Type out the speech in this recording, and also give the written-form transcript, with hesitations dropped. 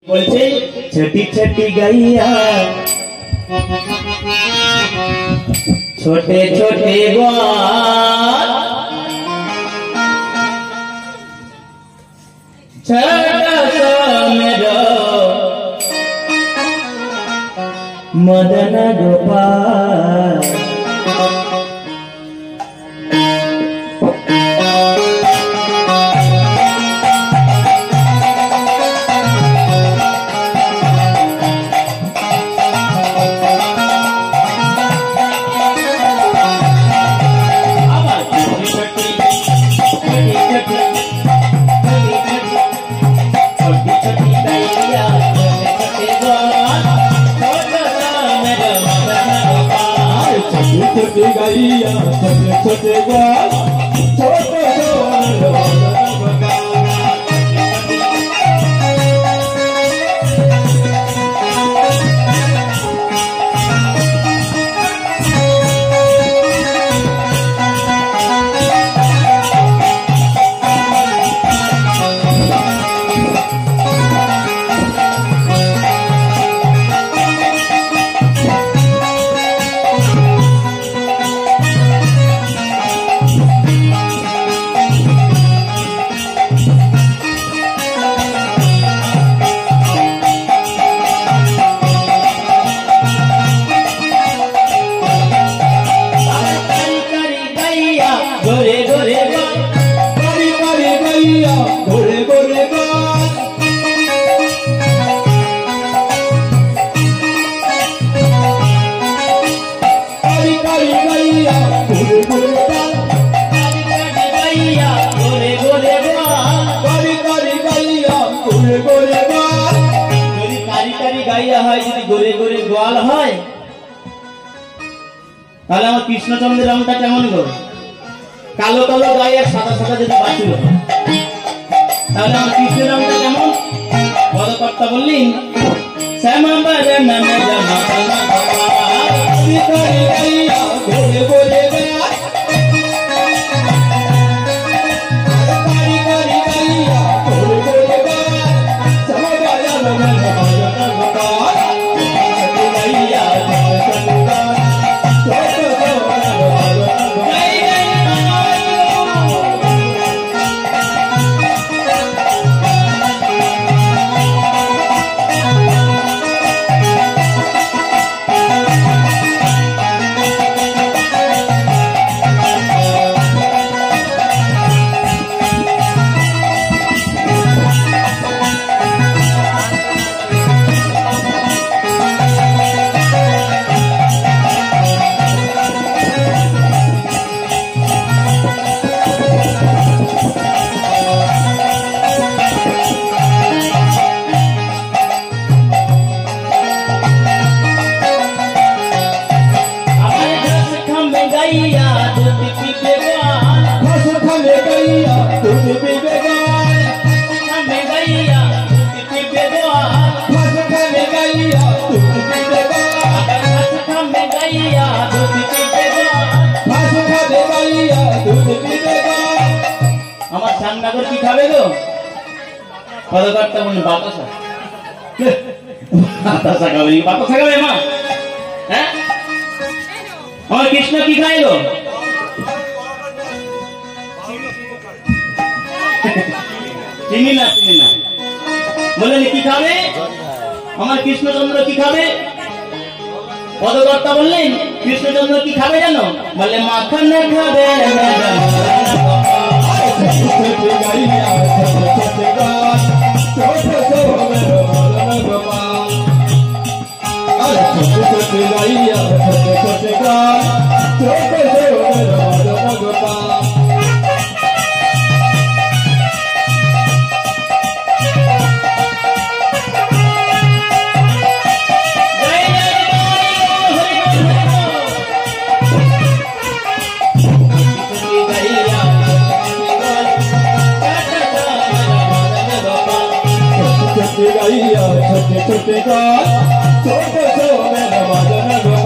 बोलते छठी छठी गैया छोटे छोटे ग्वाल छोटा सा मेरा मदन गोपाल छोटे गैया छोटे छोटे ग्वाल छोटे गोरे गोरे गोरे गोरे गैया गोरे गोरे गैया गोरे गोरे गैया गोरे गोरे যদি কারি কারি গাইয়া হয় যদি গোরে গোরে গোয়াল হয় তাহলে আমার কৃষ্ণচন্দ্রের রংটা কেমন গো কালো কালো গায়ে সাদা সাদা যদি বাছুর তাহলে আমার কৃষ্ণের রংটা কেমন পদকর্তা বললেন শ্যামা বারে নামে জামা কালা गैया गोरे गोरे गैया गोरे गोरे गैया समझाया गैया আমার শ্যামনগর কি খাবে গো পদকর্তা বলুন বাতাসা বাতাসা খাবে বাতাসা খাবে মা হ্যাঁ আমার কৃষ্ণ কি খায় গো চিনি না বললেন কি খাবে আমার কৃষ্ণচন্দ্র কি খাবে পদকর্তা বললেন কৃষ্ণচন্দ্র কি খাবে জানো বললে মাখন খাবে छोटे छोटे छोटे छोटे